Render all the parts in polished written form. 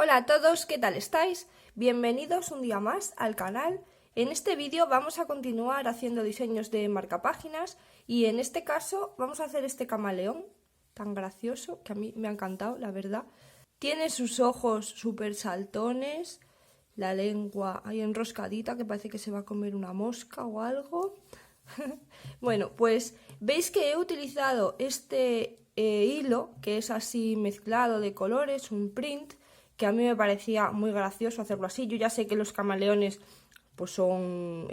Hola a todos, ¿qué tal estáis? Bienvenidos un día más al canal. En este vídeo vamos a continuar haciendo diseños de marcapáginas y en este caso vamos a hacer este camaleón tan gracioso que a mí me ha encantado, la verdad. Tiene sus ojos súper saltones, la lengua ahí enroscadita que parece que se va a comer una mosca o algo. Bueno, pues veis que he utilizado este hilo que es así mezclado de colores, un print, que a mí me parecía muy gracioso hacerlo así. Yo ya sé que los camaleones pues son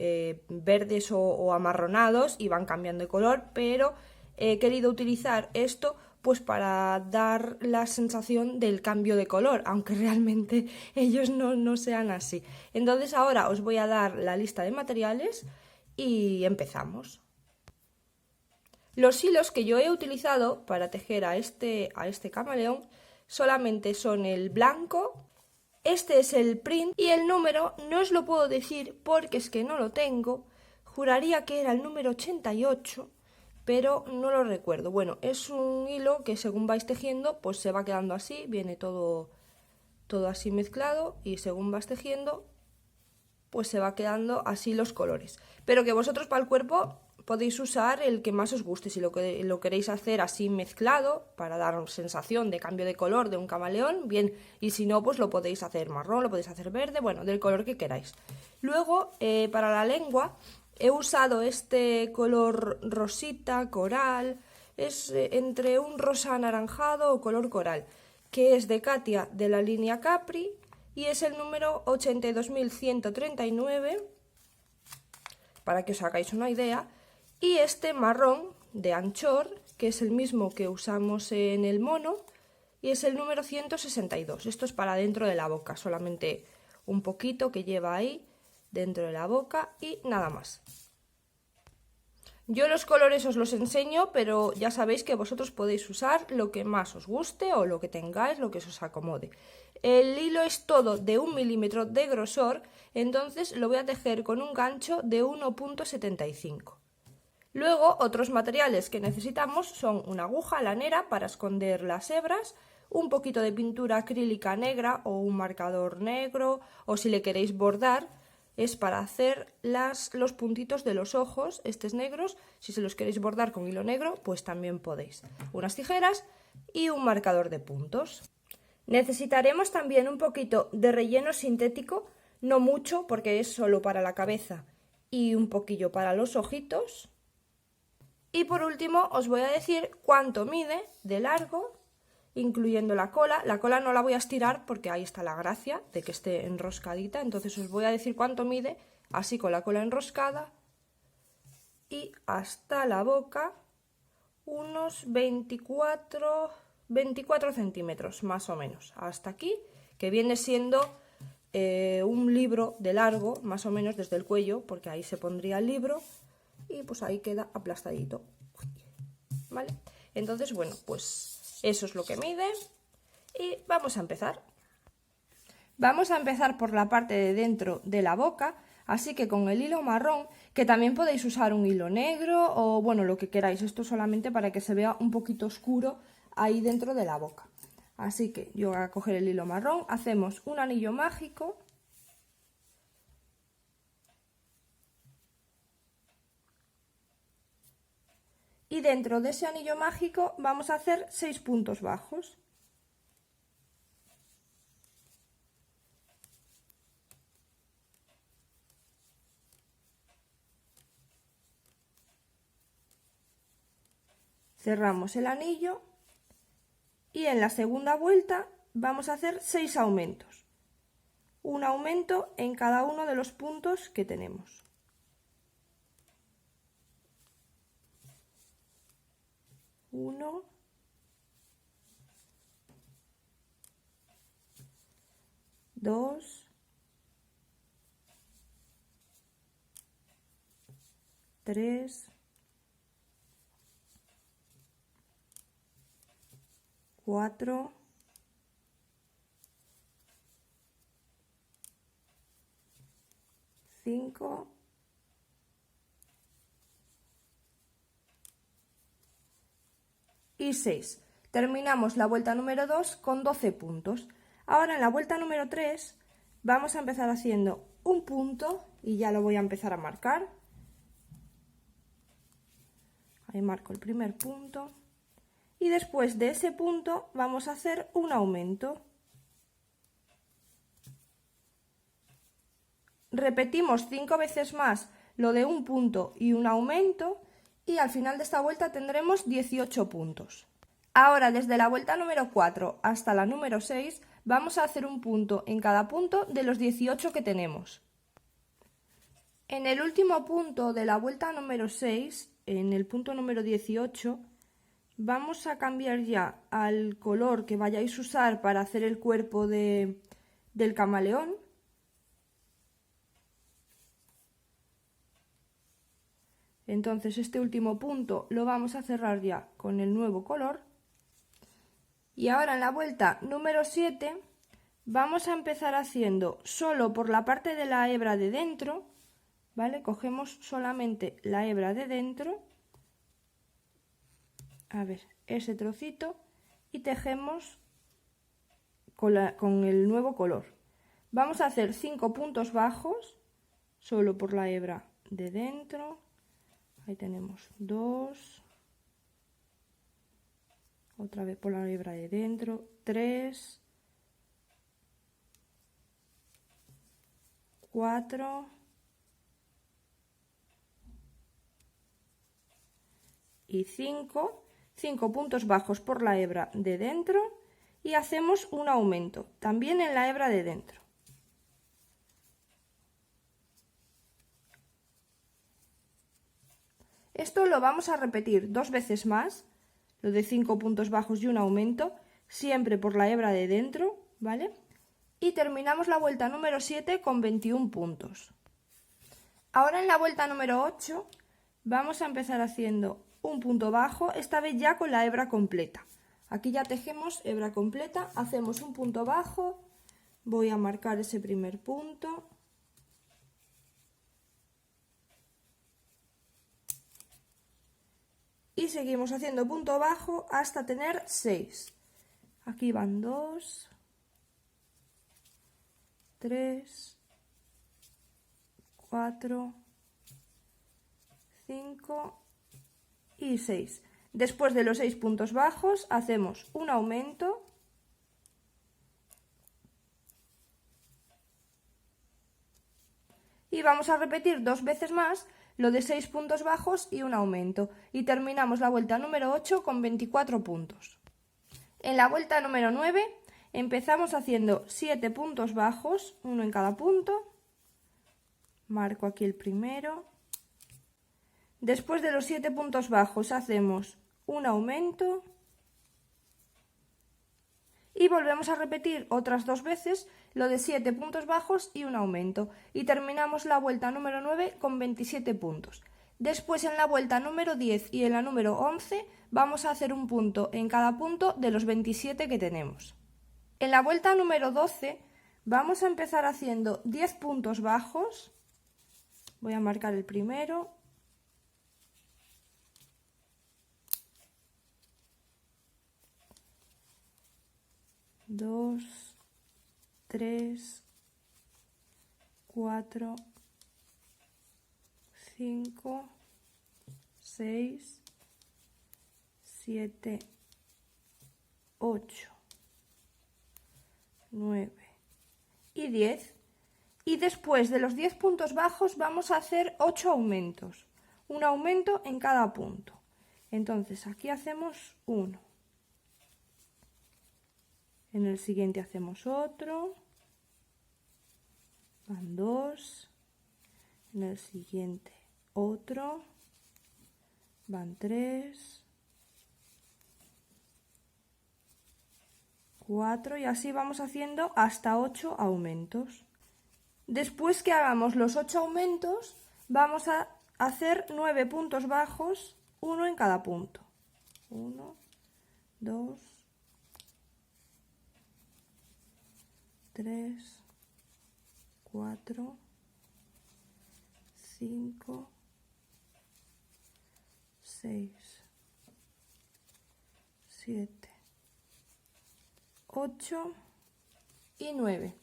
verdes o amarronados y van cambiando de color, pero he querido utilizar esto pues para dar la sensación del cambio de color, aunque realmente ellos no sean así. Entonces ahora os voy a dar la lista de materiales y empezamos. Los hilos que yo he utilizado para tejer a este camaleón solamente son el blanco, este es el print y el número no os lo puedo decir porque es que no lo tengo, juraría que era el número 88, pero no lo recuerdo. Bueno, es un hilo que según vais tejiendo pues se va quedando así, viene todo así mezclado y según vas tejiendo pues se va quedando así los colores. Pero que vosotros para el cuerpo podéis usar el que más os guste, si lo queréis hacer así mezclado para dar sensación de cambio de color de un camaleón, bien, y si no, pues lo podéis hacer marrón, lo podéis hacer verde, bueno, del color que queráis. Luego, para la lengua, he usado este color rosita, coral, es entre un rosa anaranjado o color coral, que es de Katia de la línea Capri y es el número 82.139, para que os hagáis una idea. Y este marrón de Anchor, que es el mismo que usamos en el mono, y es el número 162. Esto es para dentro de la boca, solamente un poquito que lleva ahí dentro de la boca y nada más. Yo los colores os los enseño, pero ya sabéis que vosotros podéis usar lo que más os guste o lo que tengáis, lo que os acomode. El hilo es todo de 1 milímetro de grosor, entonces lo voy a tejer con un gancho de 1,75. Luego, otros materiales que necesitamos son una aguja lanera para esconder las hebras, un poquito de pintura acrílica negra o un marcador negro, o si le queréis bordar, es para hacer los puntitos de los ojos, estos negros. Si se los queréis bordar con hilo negro, pues también podéis. Unas tijeras y un marcador de puntos. Necesitaremos también un poquito de relleno sintético, no mucho porque es solo para la cabeza y un poquillo para los ojitos. Y por último os voy a decir cuánto mide de largo, incluyendo la cola. La cola no la voy a estirar porque ahí está la gracia de que esté enroscadita. Entonces os voy a decir cuánto mide, así con la cola enroscada. Y hasta la boca, unos 24 centímetros más o menos. Hasta aquí, que viene siendo un libro de largo, más o menos desde el cuello, porque ahí se pondría el libro. Y pues ahí queda aplastadito, ¿vale? Entonces, bueno, pues eso es lo que mide y vamos a empezar. Vamos a empezar por la parte de dentro de la boca, así que con el hilo marrón, que también podéis usar un hilo negro o bueno, lo que queráis, esto solamente para que se vea un poquito oscuro ahí dentro de la boca. Así que yo voy a coger el hilo marrón, hacemos un anillo mágico. Y dentro de ese anillo mágico vamos a hacer 6 puntos bajos. Cerramos el anillo y en la segunda vuelta vamos a hacer 6 aumentos. Un aumento en cada uno de los puntos que tenemos. Uno, dos, tres, cuatro, cinco, y 6. Terminamos la vuelta número 2 con 12 puntos. Ahora en la vuelta número 3 vamos a empezar haciendo un punto y ya lo voy a empezar a marcar. Ahí marco el primer punto y después de ese punto vamos a hacer un aumento. Repetimos 5 veces más lo de un punto y un aumento y al final de esta vuelta tendremos 18 puntos. Ahora desde la vuelta número 4 hasta la número 6 vamos a hacer un punto en cada punto de los 18 que tenemos. En el último punto de la vuelta número 6, en el punto número 18, vamos a cambiar ya al color que vayáis a usar para hacer el cuerpo del camaleón. Entonces este último punto lo vamos a cerrar ya con el nuevo color. Y ahora en la vuelta número 7 vamos a empezar haciendo solo por la parte de la hebra de dentro, ¿vale? Cogemos solamente la hebra de dentro, a ver, ese trocito, y tejemos con el nuevo color. Vamos a hacer 5 puntos bajos solo por la hebra de dentro. Ahí tenemos 2, otra vez por la hebra de dentro, 3, 4 y 5 puntos bajos por la hebra de dentro y hacemos un aumento también en la hebra de dentro. Esto lo vamos a repetir 2 veces más, lo de 5 puntos bajos y un aumento, siempre por la hebra de dentro, ¿vale? Y terminamos la vuelta número 7 con 21 puntos. Ahora en la vuelta número 8 vamos a empezar haciendo un punto bajo, esta vez ya con la hebra completa. Aquí ya tejemos hebra completa, hacemos un punto bajo, voy a marcar ese primer punto. Y seguimos haciendo punto bajo hasta tener 6. Aquí van 2, 3, 4, 5 y 6. Después de los 6 puntos bajos hacemos un aumento y vamos a repetir 2 veces más lo de 6 puntos bajos y un aumento, y terminamos la vuelta número 8 con 24 puntos. En la vuelta número 9 empezamos haciendo 7 puntos bajos, uno en cada punto, marco aquí el primero. Después de los 7 puntos bajos hacemos un aumento y volvemos a repetir otras 2 veces lo de 7 puntos bajos y un aumento, y terminamos la vuelta número 9 con 27 puntos. Después en la vuelta número 10 y en la número 11 vamos a hacer un punto en cada punto de los 27 que tenemos. En la vuelta número 12 vamos a empezar haciendo 10 puntos bajos, voy a marcar el primero, dos, 3, 4, 5, 6, 7, 8, 9 y 10. Y después de los 10 puntos bajos vamos a hacer 8 aumentos, un aumento en cada punto. Entonces aquí hacemos uno, en el siguiente hacemos otro, van 2, en el siguiente otro, van 3, 4 y así vamos haciendo hasta 8 aumentos. Después que hagamos los 8 aumentos vamos a hacer 9 puntos bajos, uno en cada punto. 1, 2, 3, 4, 5, 6, 7, 8 y 9.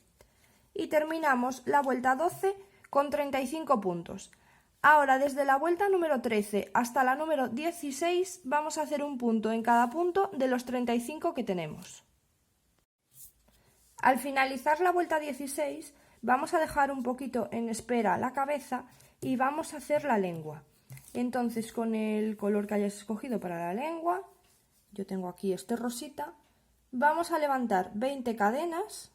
Y terminamos la vuelta 12 con 35 puntos. Ahora, desde la vuelta número 13 hasta la número 16, vamos a hacer un punto en cada punto de los 35 que tenemos. Al finalizar la vuelta 16, vamos a dejar un poquito en espera la cabeza y vamos a hacer la lengua. Entonces, con el color que hayas escogido para la lengua, yo tengo aquí este rosita, vamos a levantar 20 cadenas.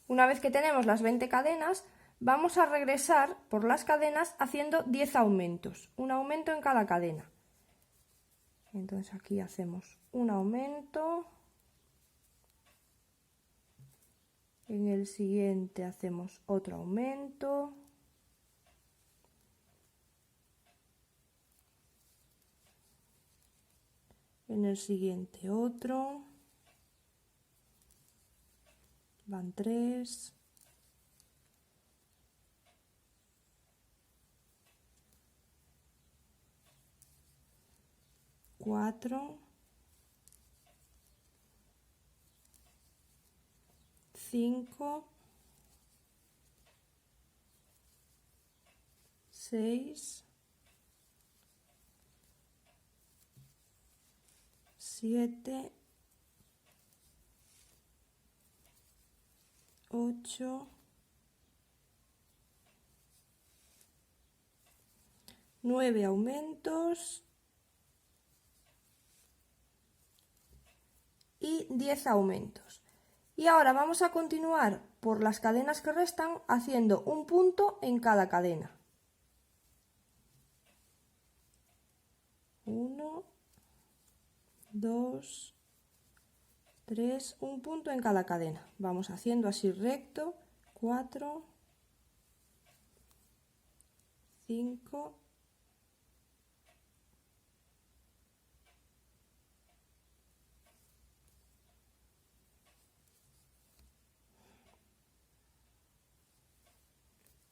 Una vez que tenemos las 20 cadenas, vamos a regresar por las cadenas haciendo 10 aumentos, un aumento en cada cadena. Entonces aquí hacemos un aumento, en el siguiente hacemos otro aumento, en el siguiente otro, van 3, 4, 5, 6, 7, 8, 9 aumentos y 10 aumentos. Y ahora vamos a continuar por las cadenas que restan haciendo un punto en cada cadena. 1, 2, 3, un punto en cada cadena. Vamos haciendo así recto, 4, 5,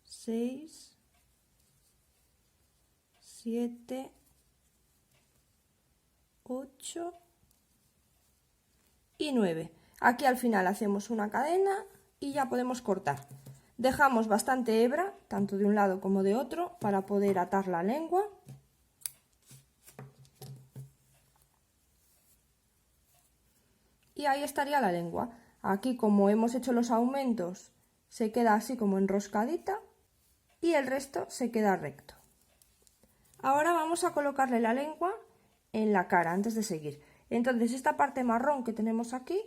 6, 7, 8 y 9. Aquí al final hacemos una cadena y ya podemos cortar. Dejamos bastante hebra, tanto de un lado como de otro, para poder atar la lengua. Y ahí estaría la lengua. Aquí, como hemos hecho los aumentos, se queda así como enroscadita y el resto se queda recto. Ahora vamos a colocarle la lengua en la cara antes de seguir. Entonces esta parte marrón que tenemos aquí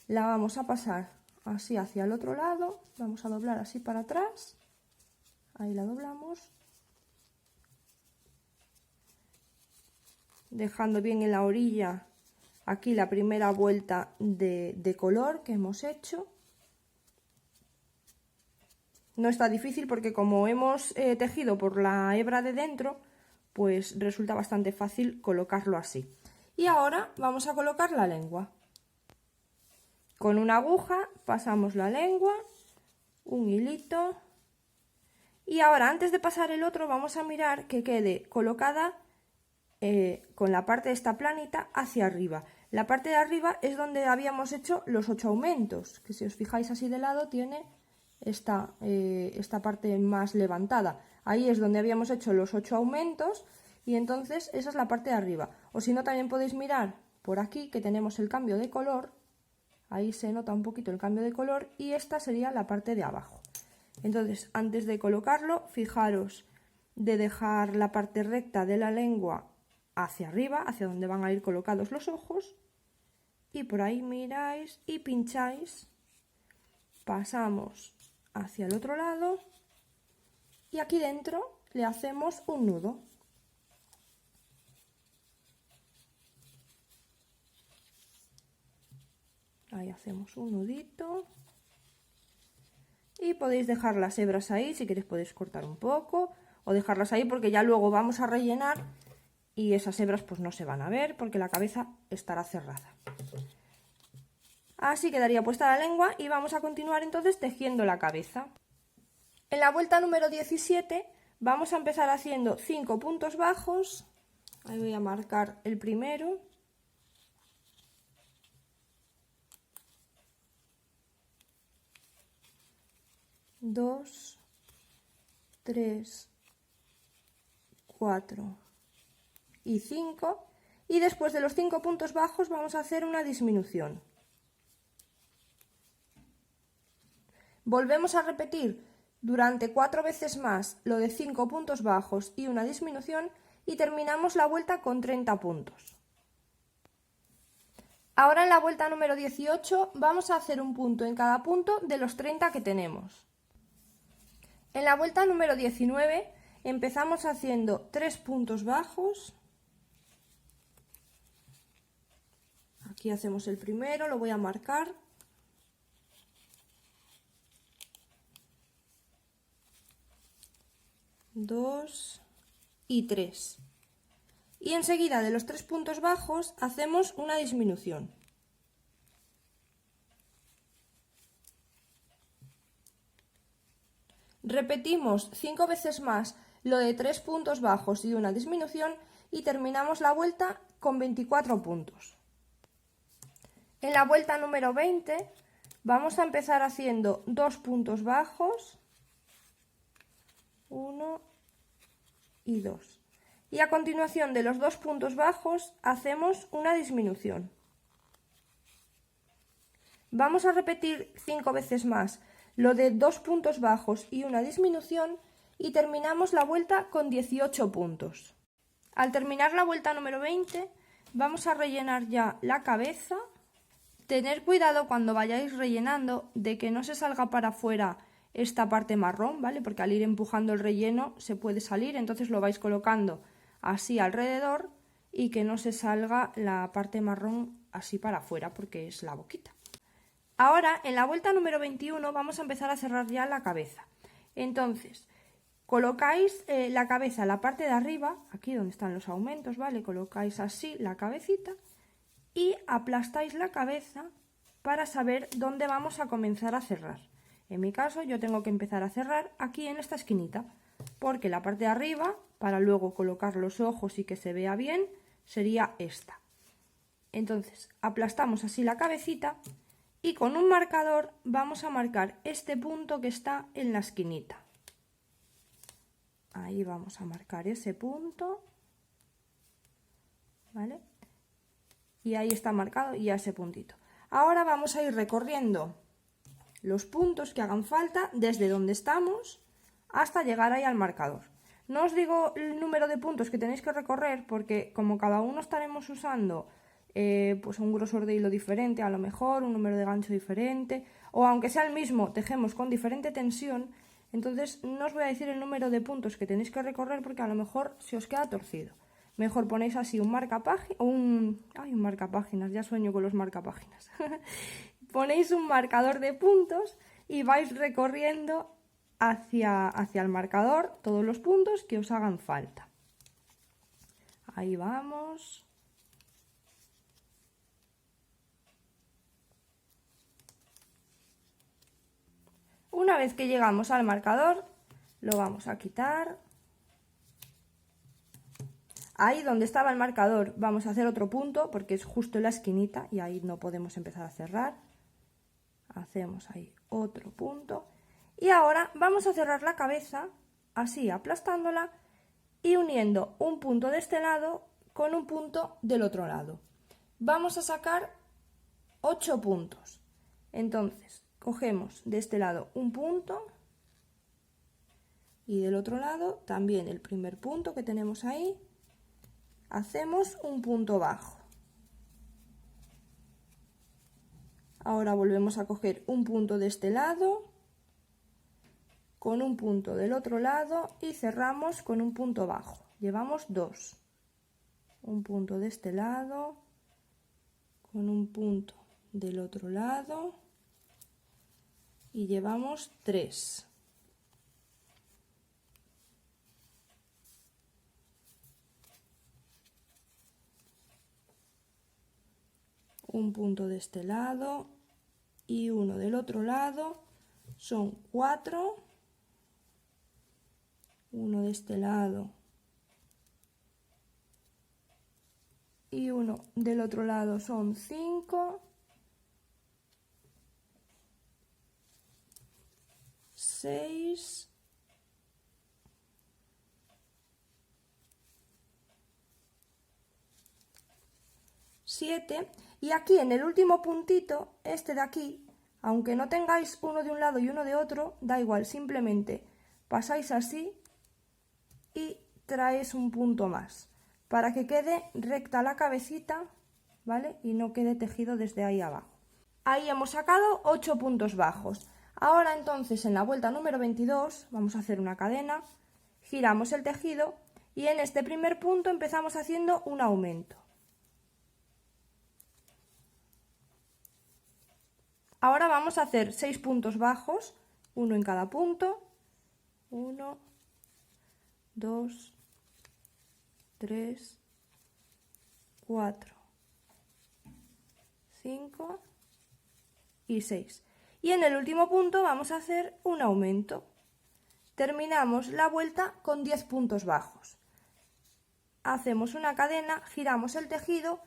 la vamos a pasar así hacia el otro lado, vamos a doblar así para atrás, ahí la doblamos, dejando bien en la orilla aquí la primera vuelta de color que hemos hecho. No está difícil porque como hemos tejido por la hebra de dentro, pues resulta bastante fácil colocarlo así. Y ahora vamos a colocar la lengua. Con una aguja pasamos la lengua, un hilito, y ahora antes de pasar el otro vamos a mirar que quede colocada con la parte de esta planita hacia arriba. La parte de arriba es donde habíamos hecho los 8 aumentos, que si os fijáis así de lado tiene esta parte más levantada. Ahí es donde habíamos hecho los 8 aumentos y entonces esa es la parte de arriba. O si no, también podéis mirar por aquí que tenemos el cambio de color. Ahí se nota un poquito el cambio de color y esta sería la parte de abajo. Entonces, antes de colocarlo, fijaros de dejar la parte recta de la lengua hacia arriba, hacia donde van a ir colocados los ojos. Y por ahí miráis y pincháis. Pasamos hacia el otro lado y aquí dentro le hacemos un nudo. Ahí hacemos un nudito y podéis dejar las hebras ahí, si queréis podéis cortar un poco o dejarlas ahí porque ya luego vamos a rellenar y esas hebras pues no se van a ver porque la cabeza estará cerrada. Así quedaría puesta la lengua y vamos a continuar entonces tejiendo la cabeza. En la vuelta número 17 vamos a empezar haciendo 5 puntos bajos. Ahí voy a marcar el primero. 2, 3, 4 y 5, y después de los 5 puntos bajos vamos a hacer una disminución. Volvemos a repetir durante 4 veces más lo de 5 puntos bajos y una disminución y terminamos la vuelta con 30 puntos. Ahora en la vuelta número 18 vamos a hacer un punto en cada punto de los 30 que tenemos. En la vuelta número 19 empezamos haciendo 3 puntos bajos. Aquí hacemos el primero, lo voy a marcar. Dos y 3. Y enseguida de los 3 puntos bajos hacemos una disminución. Repetimos 5 veces más lo de 3 puntos bajos y una disminución y terminamos la vuelta con 24 puntos. En la vuelta número 20 vamos a empezar haciendo 2 puntos bajos, 1 y 2. Y a continuación de los 2 puntos bajos hacemos una disminución. Vamos a repetir 5 veces más lo de 2 puntos bajos y una disminución y terminamos la vuelta con 18 puntos. Al terminar la vuelta número 20 vamos a rellenar ya la cabeza. Tener cuidado cuando vayáis rellenando de que no se salga para afuera esta parte marrón, ¿vale? Porque al ir empujando el relleno se puede salir, entonces lo vais colocando así alrededor y que no se salga la parte marrón así para afuera porque es la boquita. Ahora en la vuelta número 21 vamos a empezar a cerrar ya la cabeza. Entonces colocáis la cabeza en la parte de arriba, aquí donde están los aumentos, ¿vale? Colocáis así la cabecita y aplastáis la cabeza para saber dónde vamos a comenzar a cerrar. En mi caso yo tengo que empezar a cerrar aquí en esta esquinita, porque la parte de arriba, para luego colocar los ojos y que se vea bien, sería esta. Entonces aplastamos así la cabecita y con un marcador vamos a marcar este punto que está en la esquinita. Ahí vamos a marcar ese punto, ¿vale? Y ahí está marcado ya ese puntito. Ahora vamos a ir recorriendo los puntos que hagan falta desde donde estamos hasta llegar ahí al marcador. No os digo el número de puntos que tenéis que recorrer porque como cada uno estaremos usando pues un grosor de hilo diferente, a lo mejor un número de gancho diferente, o aunque sea el mismo, tejemos con diferente tensión, entonces no os voy a decir el número de puntos que tenéis que recorrer porque a lo mejor se os queda torcido. Mejor ponéis así un marcapáginas, un marcapáginas, ya sueño con los marcapáginas. Ponéis un marcador de puntos y vais recorriendo hacia el marcador todos los puntos que os hagan falta. Ahí vamos. Una vez que llegamos al marcador, lo vamos a quitar. Ahí donde estaba el marcador vamos a hacer otro punto porque es justo en la esquinita y ahí no podemos empezar a cerrar. Hacemos ahí otro punto y ahora vamos a cerrar la cabeza así aplastándola y uniendo un punto de este lado con un punto del otro lado. Vamos a sacar 8 puntos. Entonces cogemos de este lado un punto y del otro lado también el primer punto que tenemos ahí. Hacemos un punto bajo. Ahora volvemos a coger un punto de este lado con un punto del otro lado y cerramos con un punto bajo. Llevamos 2. Un punto de este lado con un punto del otro lado y llevamos 3. Un punto de este lado y uno del otro lado, son 4, uno de este lado y uno del otro lado son 5, 6 7 y aquí en el último puntito, este de aquí, aunque no tengáis uno de un lado y uno de otro, da igual, simplemente pasáis así y traéis un punto más para que quede recta la cabecita, ¿vale? Y no quede tejido desde ahí abajo. Ahí hemos sacado 8 puntos bajos. Ahora entonces en la vuelta número 22 vamos a hacer una cadena, giramos el tejido y en este primer punto empezamos haciendo un aumento. Ahora vamos a hacer 6 puntos bajos, uno en cada punto. 1, 2, 3, 4, 5 y 6. Y en el último punto vamos a hacer un aumento. Terminamos la vuelta con 10 puntos bajos. Hacemos una cadena, giramos el tejido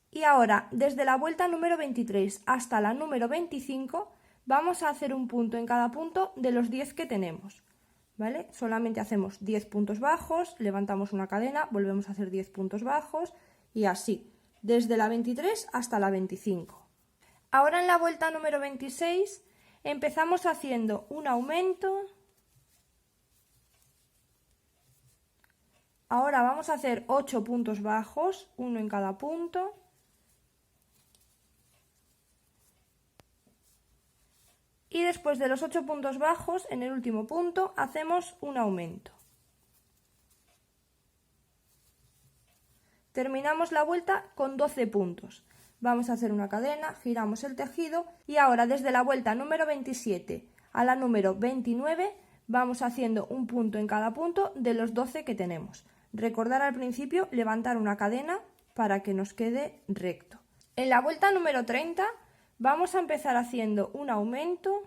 y ahora desde la vuelta número 23 hasta la número 25 vamos a hacer un punto en cada punto de los 10 que tenemos, ¿vale? Solamente hacemos 10 puntos bajos, levantamos una cadena, volvemos a hacer 10 puntos bajos y así, desde la 23 hasta la 25. Ahora en la vuelta número 26 empezamos haciendo un aumento. Ahora vamos a hacer 8 puntos bajos, uno en cada punto. Y después de los 8 puntos bajos, en el último punto, hacemos un aumento. Terminamos la vuelta con 12 puntos. Vamos a hacer una cadena, giramos el tejido y ahora desde la vuelta número 27 a la número 29 vamos haciendo un punto en cada punto de los 12 que tenemos. Recordar al principio levantar una cadena para que nos quede recto. En la vuelta número 30 vamos a empezar haciendo un aumento.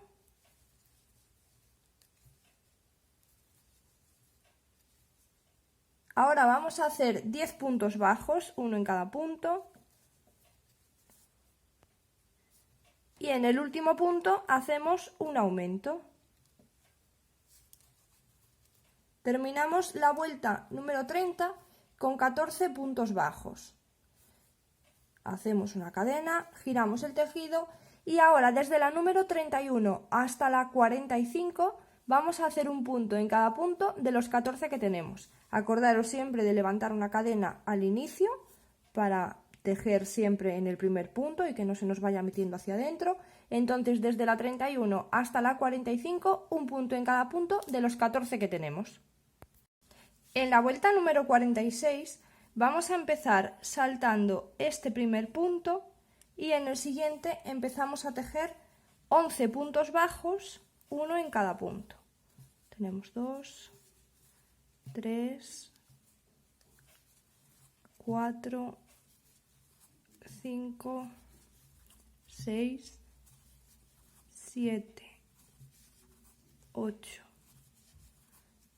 Ahora vamos a hacer 10 puntos bajos, uno en cada punto. Y en el último punto hacemos un aumento. Terminamos la vuelta número 30 con 14 puntos bajos. Hacemos una cadena, giramos el tejido y ahora desde la número 31 hasta la 45 vamos a hacer un punto en cada punto de los 14 que tenemos. Acordaros siempre de levantar una cadena al inicio para tejer siempre en el primer punto y que no se nos vaya metiendo hacia adentro. Entonces desde la 31 hasta la 45 un punto en cada punto de los 14 que tenemos. En la vuelta número 46 vamos a empezar saltando este primer punto y en el siguiente empezamos a tejer 11 puntos bajos, uno en cada punto. Tenemos 2, 3, 4, 5, 6, 7, 8,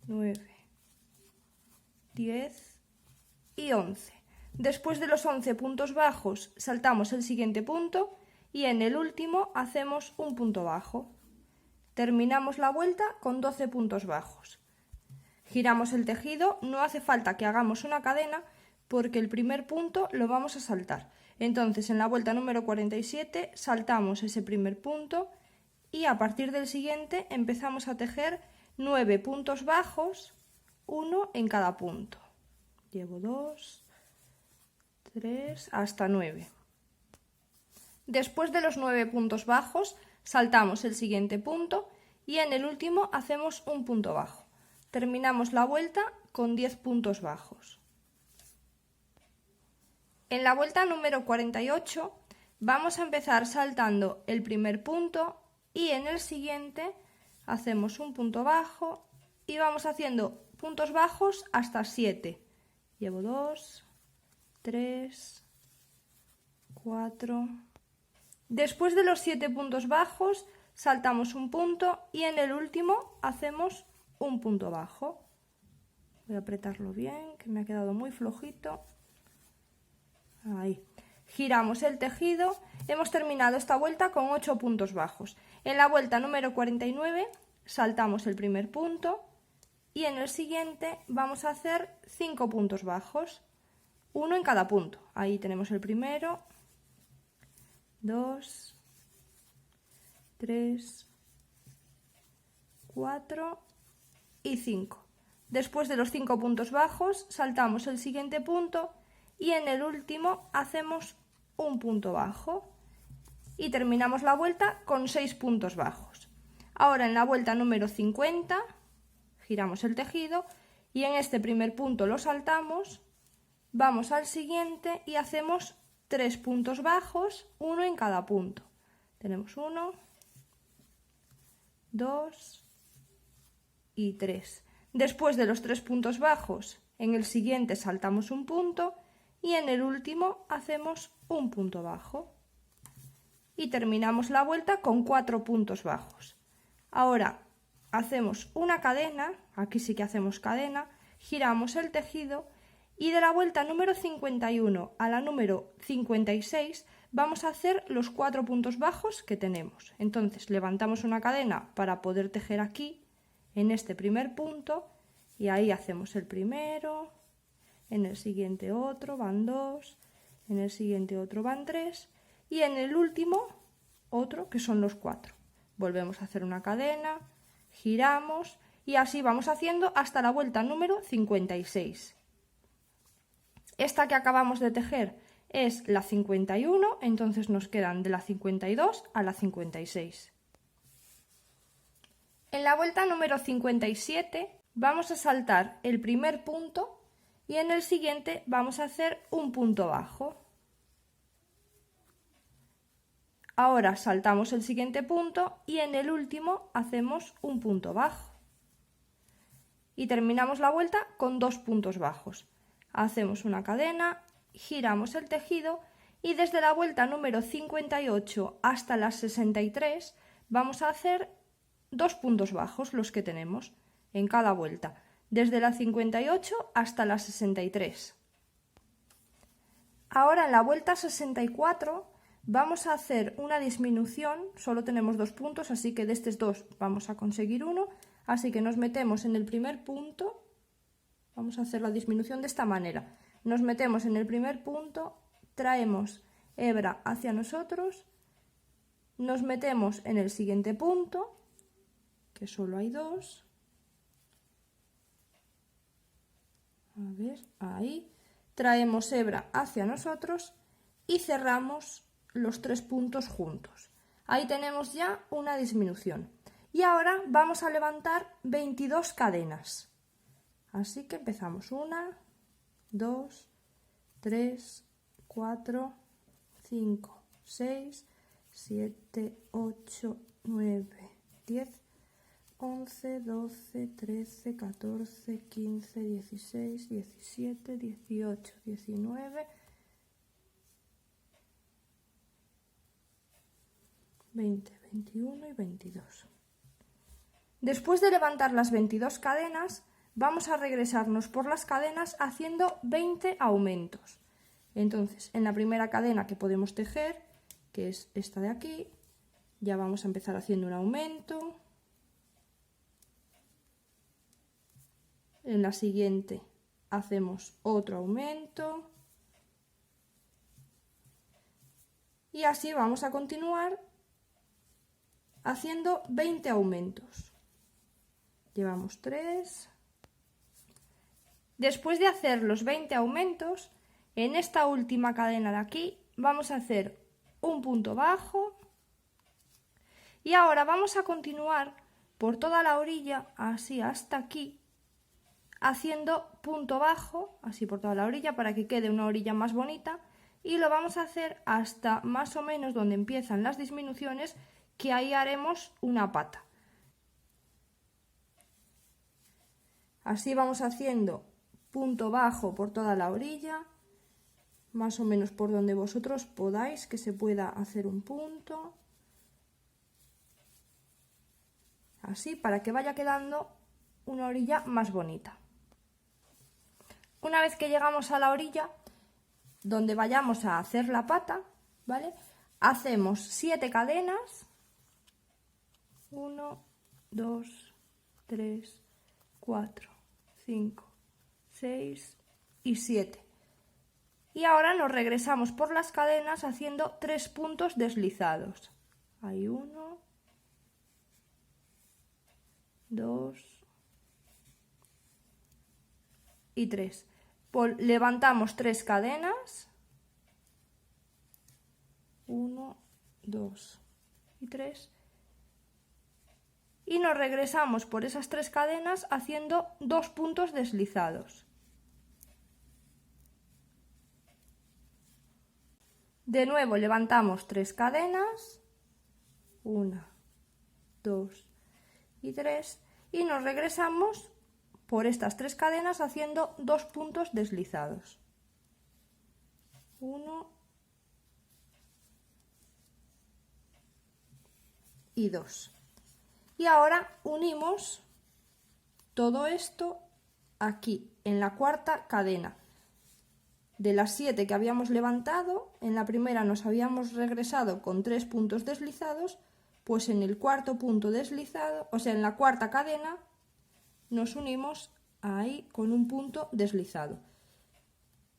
9, 10 y 11. Después de los 11 puntos bajos saltamos el siguiente punto y en el último hacemos un punto bajo. Terminamos la vuelta con 12 puntos bajos. Giramos el tejido, no hace falta que hagamos una cadena porque el primer punto lo vamos a saltar. Entonces en la vuelta número 47 saltamos ese primer punto y a partir del siguiente empezamos a tejer 9 puntos bajos, uno en cada punto. Llevo 2, 3, hasta 9. Después de los 9 puntos bajos saltamos el siguiente punto y en el último hacemos un punto bajo. Terminamos la vuelta con 10 puntos bajos. En la vuelta número 48 vamos a empezar saltando el primer punto y en el siguiente hacemos un punto bajo y vamos haciendo puntos bajos hasta 7. Llevo 2, 3, 4. Después de los 7 puntos bajos saltamos un punto y en el último hacemos un punto bajo. Voy a apretarlo bien, que me ha quedado muy flojito. Ahí. Giramos el tejido. Hemos terminado esta vuelta con 8 puntos bajos. En la vuelta número 49 saltamos el primer punto y en el siguiente vamos a hacer 5 puntos bajos. uno en cada punto. Ahí tenemos el primero, 2, 3, 4 y 5. Después de los 5 puntos bajos saltamos el siguiente punto y en el último hacemos un punto bajo y terminamos la vuelta con 6 puntos bajos. Ahora en la vuelta número 50 giramos el tejido y en este primer punto lo saltamos, vamos al siguiente y hacemos 3 puntos bajos, uno en cada punto. Tenemos 1, 2 y 3. Después de los 3 puntos bajos, en el siguiente saltamos un punto y en el último hacemos un punto bajo. Y terminamos la vuelta con 4 puntos bajos. Ahora hacemos una cadena, aquí sí que hacemos cadena, giramos el tejido y de la vuelta número 51 a la número 56 vamos a hacer los 4 puntos bajos que tenemos. Entonces levantamos una cadena para poder tejer aquí, en este primer punto, y ahí hacemos el primero, en el siguiente otro, van 2, en el siguiente otro van 3 y en el último otro, que son los 4. Volvemos a hacer una cadena, giramos y así vamos haciendo hasta la vuelta número 56. Esta que acabamos de tejer es la 51, entonces nos quedan de la 52 a la 56. En la vuelta número 57 vamos a saltar el primer punto y en el siguiente vamos a hacer un punto bajo. Ahora saltamos el siguiente punto y en el último hacemos un punto bajo. Y terminamos la vuelta con 2 puntos bajos. Hacemos una cadena, giramos el tejido y desde la vuelta número 58 hasta la 63 vamos a hacer 2 puntos bajos, los que tenemos en cada vuelta, desde la 58 hasta la 63. Ahora en la vuelta 64 vamos a hacer una disminución, solo tenemos 2 puntos, así que de estos 2 vamos a conseguir uno, así que nos metemos en el primer punto. Vamos a hacer la disminución de esta manera. Nos metemos en el primer punto, traemos hebra hacia nosotros, nos metemos en el siguiente punto, que solo hay 2. A ver, ahí. Traemos hebra hacia nosotros y cerramos los 3 puntos juntos. Ahí tenemos ya una disminución. Y ahora vamos a levantar 22 cadenas. Así que empezamos 1, 2, 3, 4, 5, 6, 7, 8, 9, 10, 11, 12, 13, 14, 15, 16, 17, 18, 19, 20, 21 y 22. Después de levantar las 22 cadenas, vamos a regresarnos por las cadenas haciendo 20 aumentos. Entonces, en la primera cadena que podemos tejer, que es esta de aquí, ya vamos a empezar haciendo un aumento. En la siguiente hacemos otro aumento. Y así vamos a continuar haciendo 20 aumentos. Llevamos 3. Después de hacer los 20 aumentos, en esta última cadena de aquí vamos a hacer un punto bajo y ahora vamos a continuar por toda la orilla, así hasta aquí, haciendo punto bajo, así por toda la orilla para que quede una orilla más bonita, y lo vamos a hacer hasta más o menos donde empiezan las disminuciones, que ahí haremos una pata. Así vamos haciendo punto bajo por toda la orilla, más o menos por donde vosotros podáis que se pueda hacer un punto, así para que vaya quedando una orilla más bonita. Una vez que llegamos a la orilla donde vayamos a hacer la pata, ¿vale? Hacemos 7 cadenas, 1, 2, 3, 4, 5, 6 y 7. Y ahora nos regresamos por las cadenas haciendo 3 puntos deslizados. Hay 1, 2 y 3. Levantamos 3 cadenas. 1, 2 y 3. Y nos regresamos por esas 3 cadenas haciendo 2 puntos deslizados. De nuevo levantamos 3 cadenas, 1, 2 y 3, y nos regresamos por estas 3 cadenas haciendo 2 puntos deslizados. 1 y 2. Y ahora unimos todo esto aquí, en la cuarta cadena. De las 7 que habíamos levantado, en la primera nos habíamos regresado con 3 puntos deslizados, pues en el cuarto punto deslizado, o sea, en la cuarta cadena, nos unimos ahí con un punto deslizado.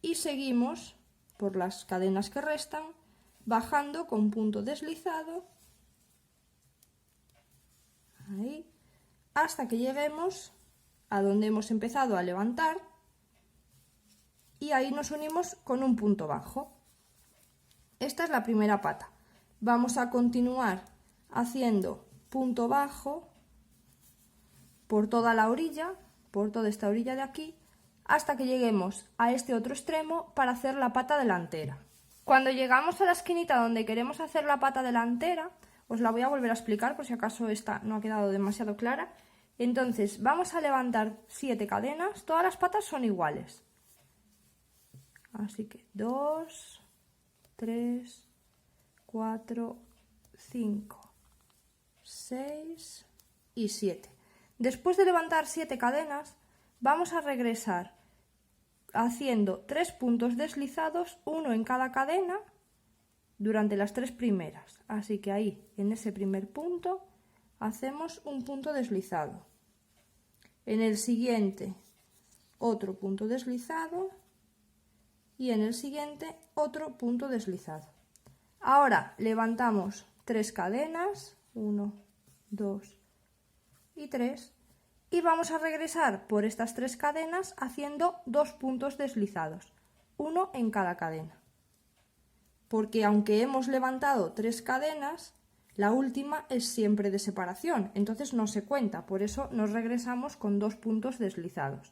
Y seguimos por las cadenas que restan, bajando con punto deslizado, ahí, hasta que lleguemos a donde hemos empezado a levantar, y ahí nos unimos con un punto bajo. Esta es la primera pata. Vamos a continuar haciendo punto bajo por toda la orilla, por toda esta orilla de aquí, hasta que lleguemos a este otro extremo para hacer la pata delantera. Cuando llegamos a la esquinita donde queremos hacer la pata delantera, os la voy a volver a explicar por si acaso esta no ha quedado demasiado clara. Entonces vamos a levantar 7 cadenas, todas las patas son iguales. Así que 2, 3, 4, 5, 6 y 7. Después de levantar 7 cadenas, vamos a regresar haciendo 3 puntos deslizados, uno en cada cadena, durante las 3 primeras. Así que ahí, en ese primer punto, hacemos un punto deslizado. En el siguiente, otro punto deslizado. Y en el siguiente otro punto deslizado. Ahora levantamos 3 cadenas, 1, 2 y 3, y vamos a regresar por estas 3 cadenas haciendo 2 puntos deslizados, uno en cada cadena. Porque aunque hemos levantado 3 cadenas, la última es siempre de separación, entonces no se cuenta, por eso nos regresamos con 2 puntos deslizados.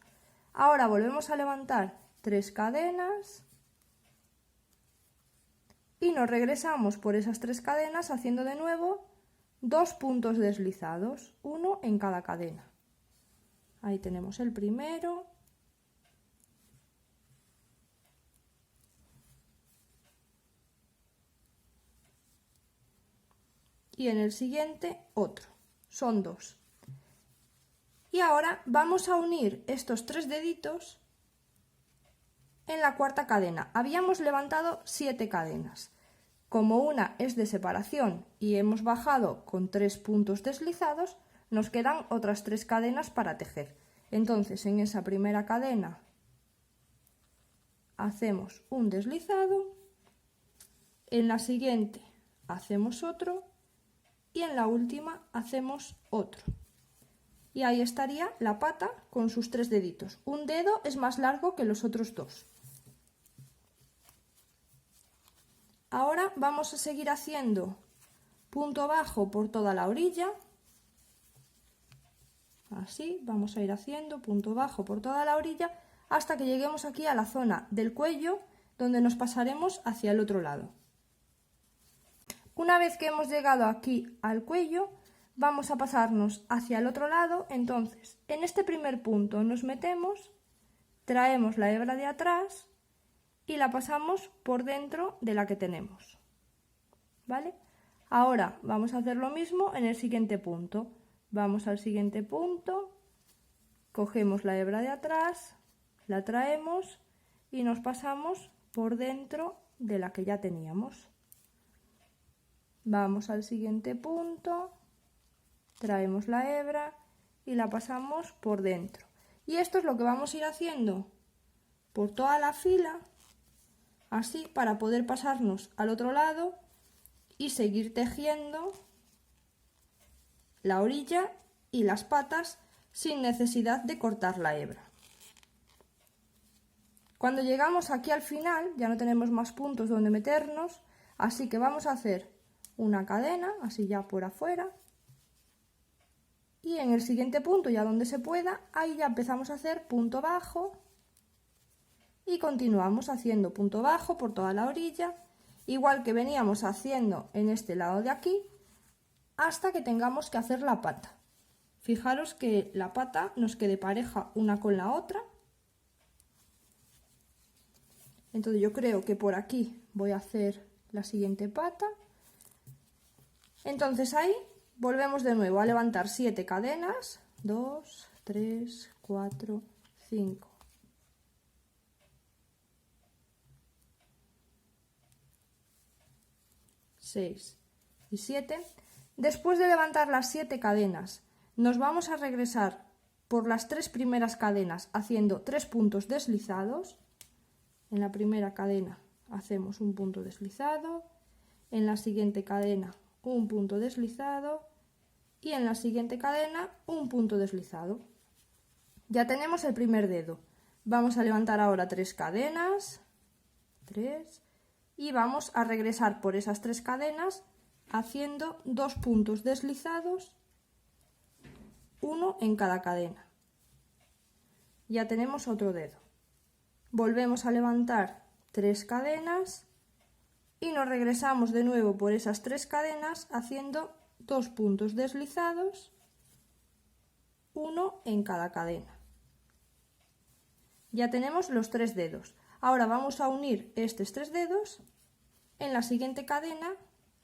Ahora volvemos a levantar 3 cadenas y nos regresamos por esas 3 cadenas haciendo de nuevo 2 puntos deslizados, uno en cada cadena. Ahí tenemos el primero, y en el siguiente otro, son 2. Y ahora vamos a unir estos 3 deditos en la cuarta cadena. Habíamos levantado 7 cadenas. Como una es de separación y hemos bajado con 3 puntos deslizados, nos quedan otras 3 cadenas para tejer. Entonces en esa primera cadena hacemos un deslizado, en la siguiente hacemos otro y en la última hacemos otro. Y ahí estaría la pata con sus 3 deditos. Un dedo es más largo que los otros 2. Ahora vamos a seguir haciendo punto bajo por toda la orilla. Así, vamos a ir haciendo punto bajo por toda la orilla hasta que lleguemos aquí a la zona del cuello, donde nos pasaremos hacia el otro lado. Una vez que hemos llegado aquí al cuello, vamos a pasarnos hacia el otro lado. Entonces, en este primer punto nos metemos, traemos la hebra de atrás y la pasamos por dentro de la que tenemos, ¿vale? Ahora vamos a hacer lo mismo en el siguiente punto. Vamos al siguiente punto, cogemos la hebra de atrás, la traemos y nos pasamos por dentro de la que ya teníamos. Vamos al siguiente punto, traemos la hebra y la pasamos por dentro. Y esto es lo que vamos a ir haciendo por toda la fila así, para poder pasarnos al otro lado y seguir tejiendo la orilla y las patas sin necesidad de cortar la hebra. Cuando llegamos aquí al final ya no tenemos más puntos donde meternos, así que vamos a hacer una cadena, así ya por afuera, y en el siguiente punto, ya donde se pueda, ahí ya empezamos a hacer punto bajo y continuamos haciendo punto bajo por toda la orilla, igual que veníamos haciendo en este lado de aquí, hasta que tengamos que hacer la pata. Fijaros que la pata nos quede pareja una con la otra. Entonces yo creo que por aquí voy a hacer la siguiente pata. Entonces ahí volvemos de nuevo a levantar 7 cadenas, 2, 3, 4, 5. 6 y 7. Después de levantar las 7 cadenas, nos vamos a regresar por las 3 primeras cadenas haciendo 3 puntos deslizados. En la primera cadena hacemos un punto deslizado, en la siguiente cadena un punto deslizado y en la siguiente cadena un punto deslizado. Ya tenemos el primer dedo. Vamos a levantar ahora 3 cadenas, 3, y vamos a regresar por esas 3 cadenas haciendo 2 puntos deslizados, uno en cada cadena. Ya tenemos otro dedo. Volvemos a levantar 3 cadenas y nos regresamos de nuevo por esas 3 cadenas haciendo 2 puntos deslizados, uno en cada cadena. Ya tenemos los 3 dedos. Ahora vamos a unir estos 3 dedos en la siguiente cadena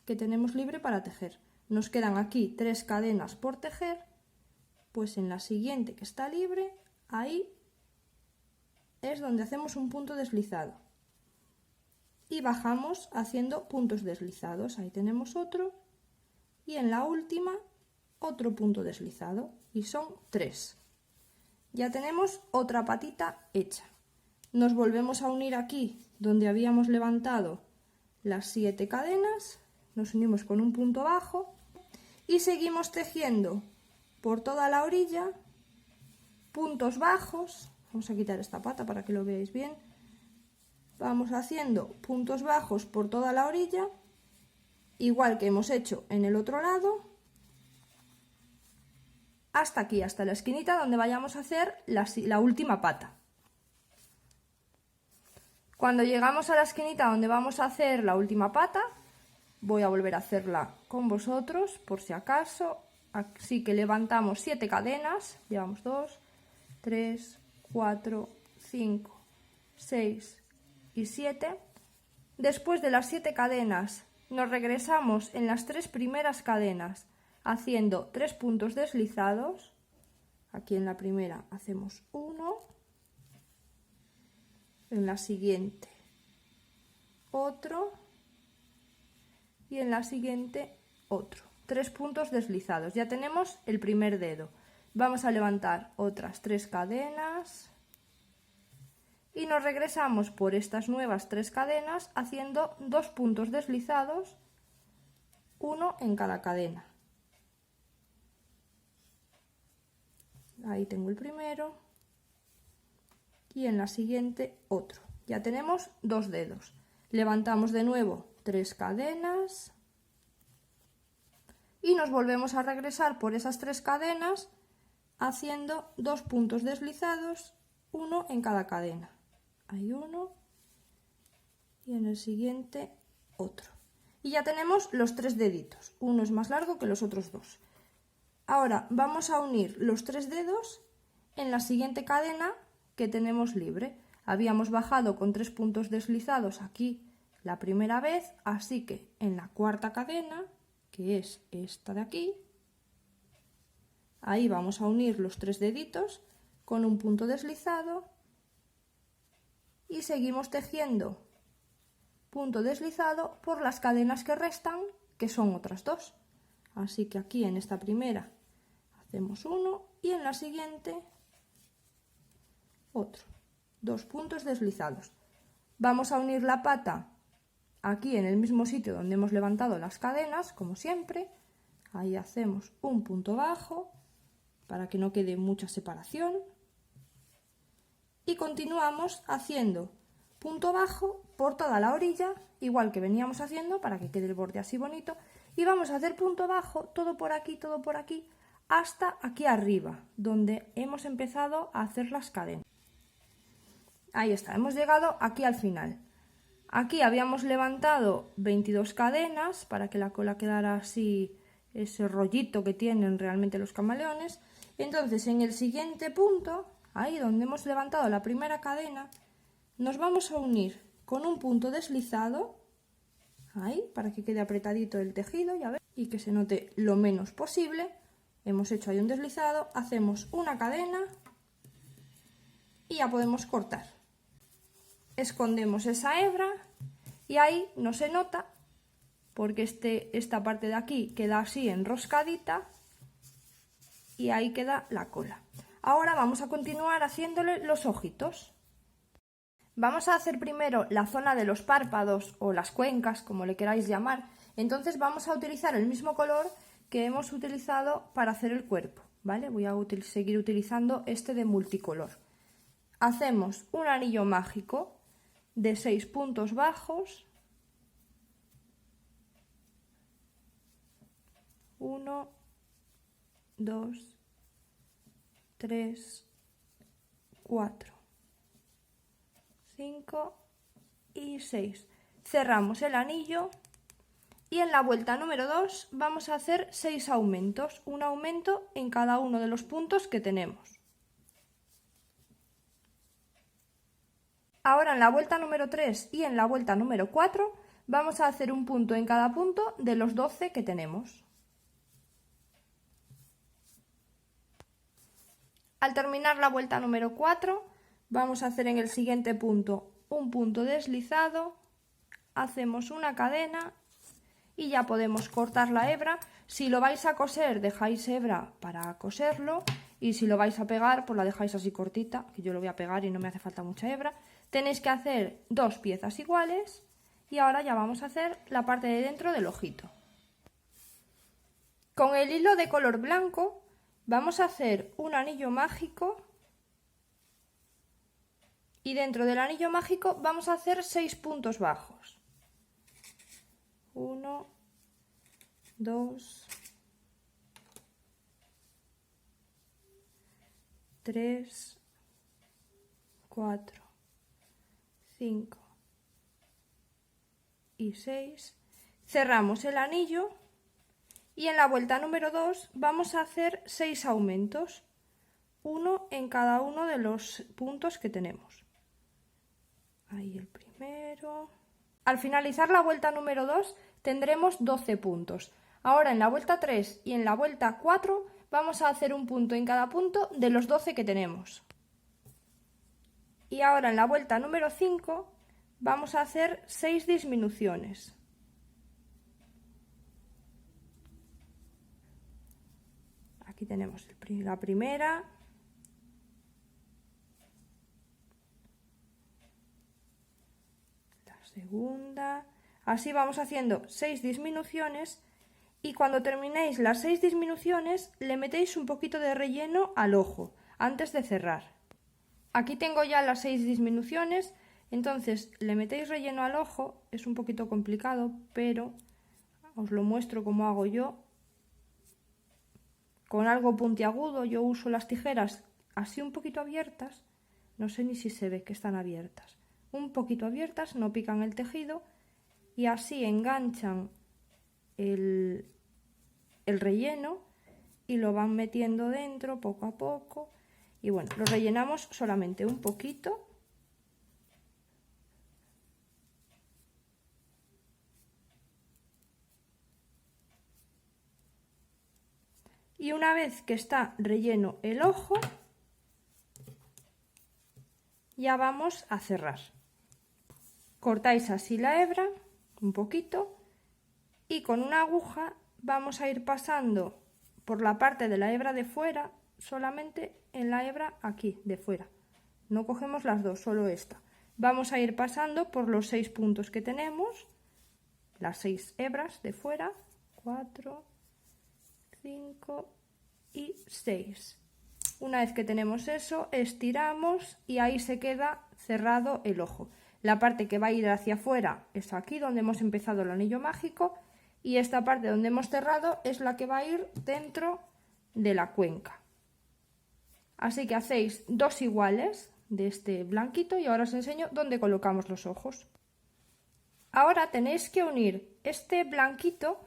que tenemos libre para tejer. Nos quedan aquí 3 cadenas por tejer, pues en la siguiente que está libre, ahí es donde hacemos un punto deslizado y bajamos haciendo puntos deslizados. Ahí tenemos otro y en la última otro punto deslizado, y son 3. Ya tenemos otra patita hecha. Nos volvemos a unir aquí donde habíamos levantado las 7 cadenas, nos unimos con un punto bajo y seguimos tejiendo por toda la orilla puntos bajos. Vamos a quitar esta pata para que lo veáis bien. Vamos haciendo puntos bajos por toda la orilla, igual que hemos hecho en el otro lado, hasta aquí, hasta la esquinita donde vayamos a hacer la última pata. Cuando llegamos a la esquinita donde vamos a hacer la última pata, voy a volver a hacerla con vosotros por si acaso. Así que levantamos 7 cadenas, llevamos 2, 3, 4, 5, 6 y 7. Después de las 7 cadenas nos regresamos en las 3 primeras cadenas haciendo 3 puntos deslizados. Aquí en la primera hacemos 1, en la siguiente otro y en la siguiente otro. 3 puntos deslizados. Ya tenemos el primer dedo. Vamos a levantar otras 3 cadenas y nos regresamos por estas nuevas 3 cadenas haciendo 2 puntos deslizados, uno en cada cadena. Ahí tengo el primero y en la siguiente otro. Ya tenemos 2 dedos. Levantamos de nuevo 3 cadenas y nos volvemos a regresar por esas 3 cadenas haciendo 2 puntos deslizados, uno en cada cadena. Hay uno y en el siguiente otro. Y ya tenemos los 3 deditos. Uno es más largo que los otros 2. Ahora vamos a unir los 3 dedos en la siguiente cadena que tenemos libre. Habíamos bajado con 3 puntos deslizados aquí la primera vez, así que en la cuarta cadena, que es esta de aquí, ahí vamos a unir los 3 deditos con un punto deslizado y seguimos tejiendo punto deslizado por las cadenas que restan, que son otras 2. Así que aquí en esta primera hacemos uno y en la siguiente otro. 2 puntos deslizados. Vamos a unir la pata aquí en el mismo sitio donde hemos levantado las cadenas, como siempre. Ahí hacemos un punto bajo para que no quede mucha separación. Y continuamos haciendo punto bajo por toda la orilla, igual que veníamos haciendo, para que quede el borde así bonito. Y vamos a hacer punto bajo todo por aquí, hasta aquí arriba, donde hemos empezado a hacer las cadenas. Ahí está, hemos llegado aquí al final. Aquí habíamos levantado 22 cadenas para que la cola quedara así, ese rollito que tienen realmente los camaleones. Entonces, en el siguiente punto, ahí donde hemos levantado la primera cadena, nos vamos a unir con un punto deslizado, ahí, para que quede apretadito el tejido, ya ves, y que se note lo menos posible. Hemos hecho ahí un deslizado, hacemos una cadena y ya podemos cortar. Escondemos esa hebra y ahí no se nota porque esta parte de aquí queda así enroscadita y ahí queda la cola. Ahora vamos a continuar haciéndole los ojitos. Vamos a hacer primero la zona de los párpados o las cuencas, como le queráis llamar. Entonces vamos a utilizar el mismo color que hemos utilizado para hacer el cuerpo, ¿vale? Voy a seguir utilizando este de multicolor. Hacemos un anillo mágico de 6 puntos bajos. 1, 2, 3, 4, 5 y 6. Cerramos el anillo y en la vuelta número 2 vamos a hacer 6 aumentos, un aumento en cada uno de los puntos que tenemos. Ahora en la vuelta número 3 y en la vuelta número 4 vamos a hacer un punto en cada punto de los 12 que tenemos. Al terminar la vuelta número 4 vamos a hacer en el siguiente punto un punto deslizado, hacemos una cadena y ya podemos cortar la hebra. Si lo vais a coser dejáis hebra para coserlo y si lo vais a pegar pues la dejáis así cortita, que yo lo voy a pegar y no me hace falta mucha hebra. Tenéis que hacer 2 piezas iguales y ahora ya vamos a hacer la parte de dentro del ojito. Con el hilo de color blanco vamos a hacer un anillo mágico y dentro del anillo mágico vamos a hacer 6 puntos bajos. 1, 2, 3, 4, 5 y 6. Cerramos el anillo y en la vuelta número 2 vamos a hacer 6 aumentos, uno en cada uno de los puntos que tenemos. Ahí el primero. Al finalizar la vuelta número 2 tendremos 12 puntos. Ahora en la vuelta 3 y en la vuelta 4 vamos a hacer un punto en cada punto de los 12 que tenemos. Y ahora en la vuelta número 5 vamos a hacer 6 disminuciones. Aquí tenemos la primera, la segunda, así vamos haciendo 6 disminuciones y cuando terminéis las 6 disminuciones le metéis un poquito de relleno al ojo antes de cerrar. Aquí tengo ya las 6 disminuciones, entonces le metéis relleno al ojo, es un poquito complicado, pero os lo muestro como hago yo. Con algo puntiagudo, yo uso las tijeras así un poquito abiertas, no sé ni si se ve que están abiertas, un poquito abiertas, no pican el tejido y así enganchan el relleno y lo van metiendo dentro poco a poco y bueno, lo rellenamos solamente un poquito. Y una vez que está relleno el ojo, ya vamos a cerrar. Cortáis así la hebra, un poquito, y con una aguja vamos a ir pasando por la parte de la hebra de fuera, solamente en la hebra aquí, de fuera. No cogemos las dos, solo esta. vamos a ir pasando por los 6 puntos que tenemos, las 6 hebras de fuera, 4, 5 y 6. Una vez que tenemos eso, estiramos y ahí se queda cerrado el ojo. La parte que va a ir hacia afuera es aquí donde hemos empezado el anillo mágico y esta parte donde hemos cerrado es la que va a ir dentro de la cuenca. Así que hacéis 2 iguales de este blanquito y ahora os enseño dónde colocamos los ojos. Ahora tenéis que unir este blanquito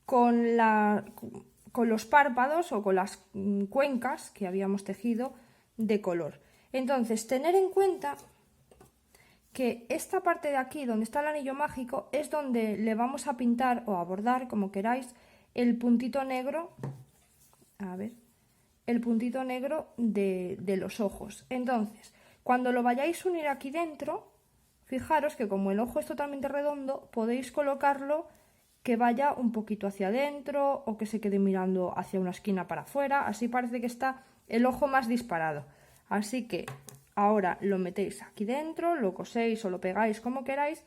con los párpados o con las cuencas que habíamos tejido de color. Entonces, tener en cuenta que esta parte de aquí, donde está el anillo mágico, es donde le vamos a pintar o a bordar, como queráis, el puntito negro, a ver, el puntito negro de los ojos. Entonces, cuando lo vayáis a unir aquí dentro, fijaros que como el ojo es totalmente redondo, podéis colocarlo que vaya un poquito hacia adentro o que se quede mirando hacia una esquina para afuera, así parece que está el ojo más disparado. Así que ahora lo metéis aquí dentro, lo coséis o lo pegáis como queráis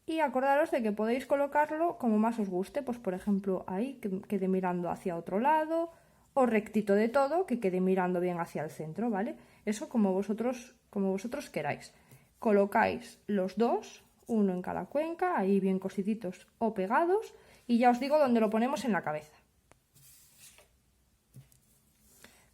y acordaros de que podéis colocarlo como más os guste, pues por ejemplo ahí que quede mirando hacia otro lado o rectito de todo, que quede mirando bien hacia el centro, ¿vale? Eso como vosotros queráis. Colocáis los dos, uno en cada cuenca, ahí bien cosiditos o pegados, y ya os digo dónde lo ponemos en la cabeza.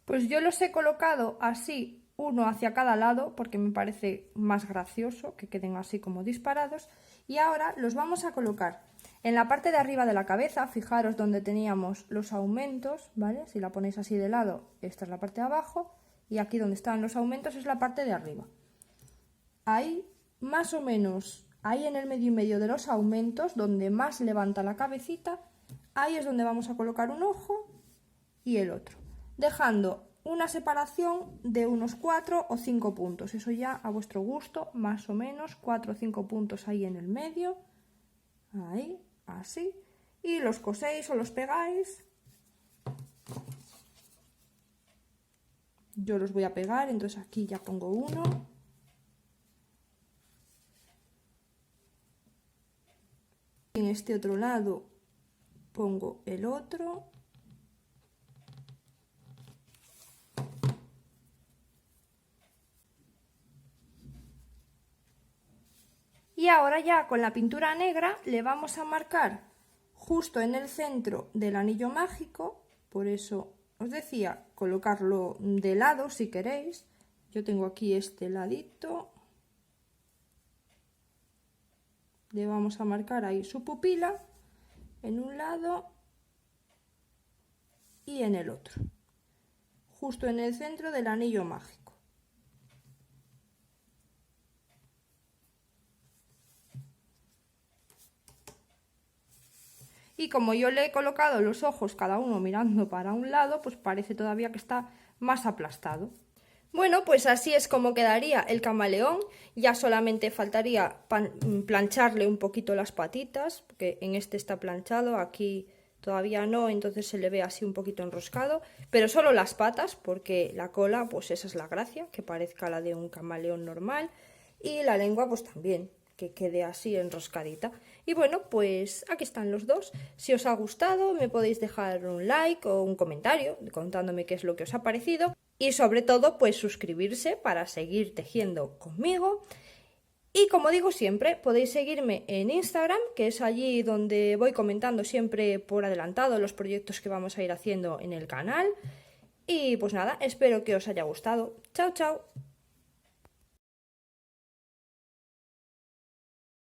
Pues yo los he colocado así, uno hacia cada lado, porque me parece más gracioso que queden así como disparados, y ahora los vamos a colocar en la parte de arriba de la cabeza. Fijaros donde teníamos los aumentos, ¿vale? Si la ponéis así de lado, esta es la parte de abajo, y aquí donde están los aumentos es la parte de arriba. Ahí, más o menos, ahí en el medio y medio de los aumentos, donde más levanta la cabecita, ahí es donde vamos a colocar un ojo y el otro, dejando una separación de unos 4 o 5 puntos, eso ya a vuestro gusto, más o menos 4 o 5 puntos ahí en el medio, ahí, así, y los coséis o los pegáis. Yo los voy a pegar, entonces aquí ya pongo uno. En este otro lado pongo el otro. Y ahora ya con la pintura negra le vamos a marcar justo en el centro del anillo mágico, por eso os decía colocarlo de lado si queréis. Yo tengo aquí este ladito. Le vamos a marcar ahí su pupila en un lado y en el otro, justo en el centro del anillo mágico. Y como yo le he colocado los ojos cada uno mirando para un lado, pues parece todavía que está más aplastado. Bueno, pues así es como quedaría el camaleón. Ya solamente faltaría plancharle un poquito las patitas, porque en este está planchado, aquí todavía no, entonces se le ve así un poquito enroscado, pero solo las patas, porque la cola, pues esa es la gracia, que parezca la de un camaleón normal, y la lengua pues también, que quede así enroscadita. Y bueno, pues aquí están los dos. Si os ha gustado, me podéis dejar un like o un comentario contándome qué es lo que os ha parecido. Y sobre todo, pues suscribirse para seguir tejiendo conmigo. Y como digo siempre, podéis seguirme en Instagram, que es allí donde voy comentando siempre por adelantado los proyectos que vamos a ir haciendo en el canal. Y pues nada, espero que os haya gustado. Chao, chao.